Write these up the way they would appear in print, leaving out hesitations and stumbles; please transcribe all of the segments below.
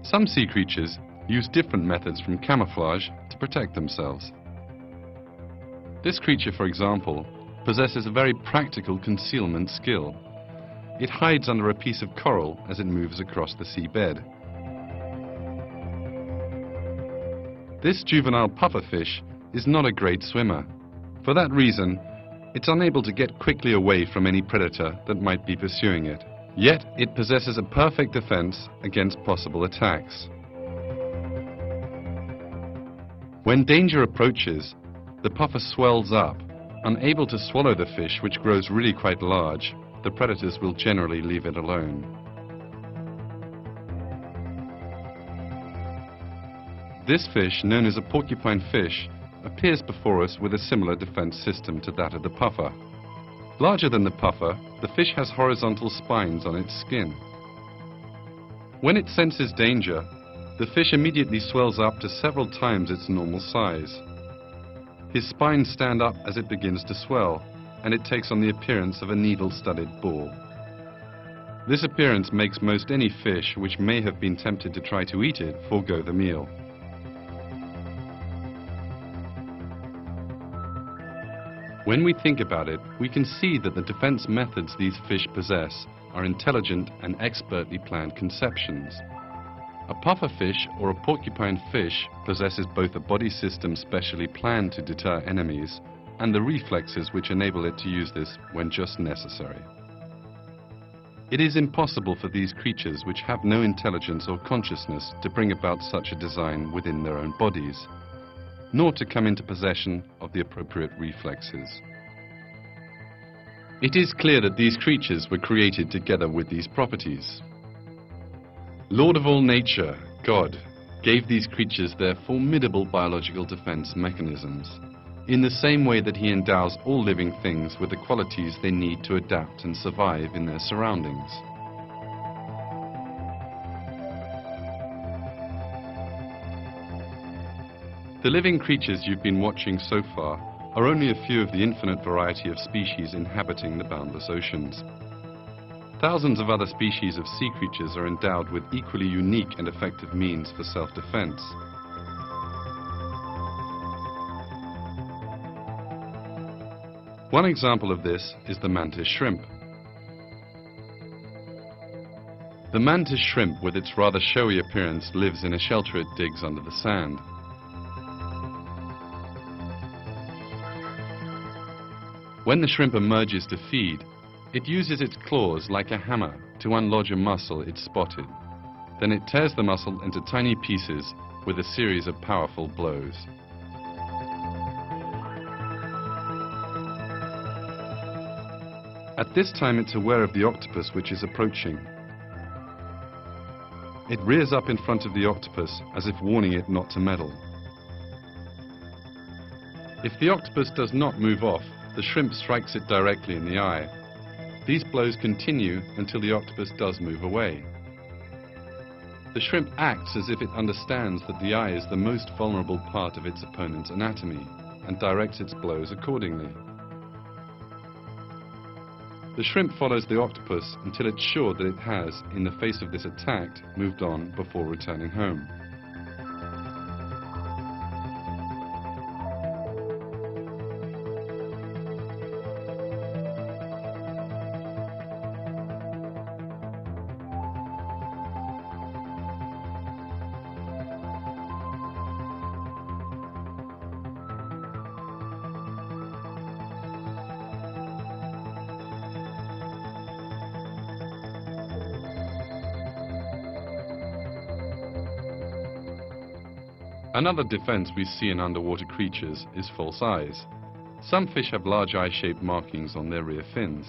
Some sea creatures use different methods from camouflage to protect themselves. This creature, for example, possesses a very practical concealment skill. It hides under a piece of coral as it moves across the seabed. This juvenile pufferfish is not a great swimmer. For that reason, it's unable to get quickly away from any predator that might be pursuing it. Yet, it possesses a perfect defense against possible attacks. When danger approaches, the puffer swells up. Unable to swallow the fish, which grows really quite large, the predators will generally leave it alone. This fish, known as a porcupine fish, appears before us with a similar defense system to that of the puffer. Larger than the puffer, the fish has horizontal spines on its skin. When it senses danger, the fish immediately swells up to several times its normal size. His spines stand up as it begins to swell, and it takes on the appearance of a needle-studded ball. This appearance makes most any fish which may have been tempted to try to eat it forego the meal. When we think about it, we can see that the defense methods these fish possess are intelligent and expertly planned conceptions. A pufferfish or a porcupine fish possesses both a body system specially planned to deter enemies and the reflexes which enable it to use this when just necessary. It is impossible for these creatures which have no intelligence or consciousness to bring about such a design within their own bodies, nor to come into possession of the appropriate reflexes. It is clear that these creatures were created together with these properties. Lord of all nature, God, gave these creatures their formidable biological defense mechanisms, in the same way that He endows all living things with the qualities they need to adapt and survive in their surroundings. The living creatures you've been watching so far are only a few of the infinite variety of species inhabiting the boundless oceans. Thousands of other species of sea creatures are endowed with equally unique and effective means for self-defense. One example of this is the mantis shrimp. The mantis shrimp, with its rather showy appearance, lives in a shelter it digs under the sand. When the shrimp emerges to feed, it uses its claws like a hammer to unlodge a mussel it spotted. Then it tears the mussel into tiny pieces with a series of powerful blows. At this time, it's aware of the octopus which is approaching. It rears up in front of the octopus as if warning it not to meddle. If the octopus does not move off, the shrimp strikes it directly in the eye. These blows continue until the octopus does move away. The shrimp acts as if it understands that the eye is the most vulnerable part of its opponent's anatomy and directs its blows accordingly. The shrimp follows the octopus until it's sure that it has, in the face of this attack, moved on before returning home. Another defense we see in underwater creatures is false eyes. Some fish have large eye-shaped markings on their rear fins.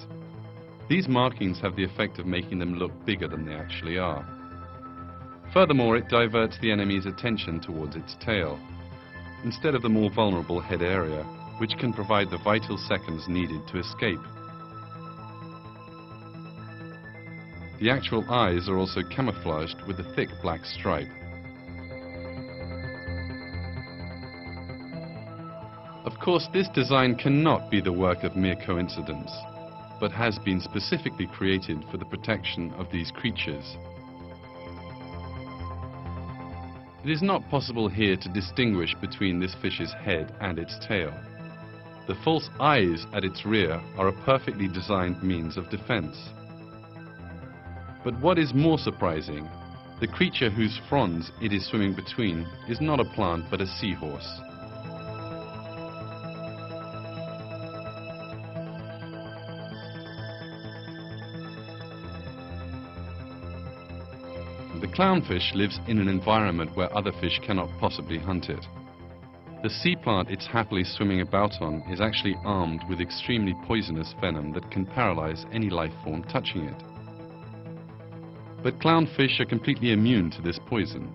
These markings have the effect of making them look bigger than they actually are. Furthermore, it diverts the enemy's attention towards its tail, instead of the more vulnerable head area, which can provide the vital seconds needed to escape. The actual eyes are also camouflaged with a thick black stripe. Of course, this design cannot be the work of mere coincidence, but has been specifically created for the protection of these creatures. It is not possible here to distinguish between this fish's head and its tail. The false eyes at its rear are a perfectly designed means of defense. But what is more surprising, the creature whose fronds it is swimming between is not a plant but a seahorse. The clownfish lives in an environment where other fish cannot possibly hunt it. The sea plant it's happily swimming about on is actually armed with extremely poisonous venom that can paralyze any life form touching it. But clownfish are completely immune to this poison.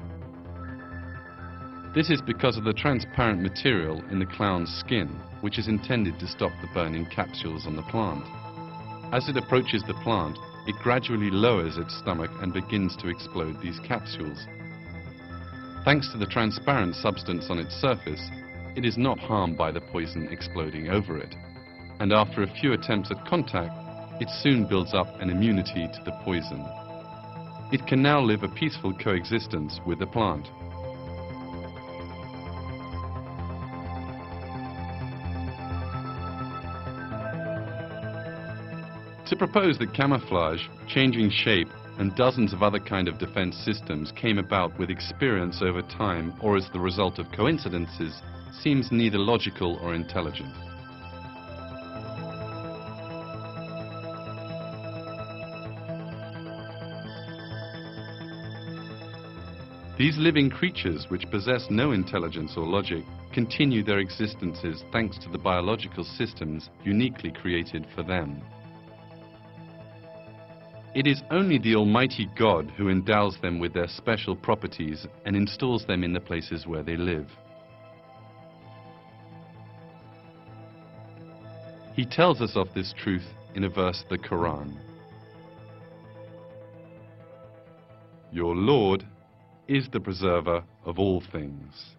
This is because of the transparent material in the clown's skin, which is intended to stop the burning capsules on the plant. As it approaches the plant, it gradually lowers its stomach and begins to explode these capsules. Thanks to the transparent substance on its surface, it is not harmed by the poison exploding over it. And after a few attempts at contact, it soon builds up an immunity to the poison. It can now live a peaceful coexistence with the plant. To propose that camouflage, changing shape, and dozens of other kind of defense systems came about with experience over time or as the result of coincidences seems neither logical or intelligent. These living creatures, which possess no intelligence or logic, continue their existences thanks to the biological systems uniquely created for them. It is only the Almighty God who endows them with their special properties and installs them in the places where they live. He tells us of this truth in a verse of the Quran. Your Lord is the preserver of all things.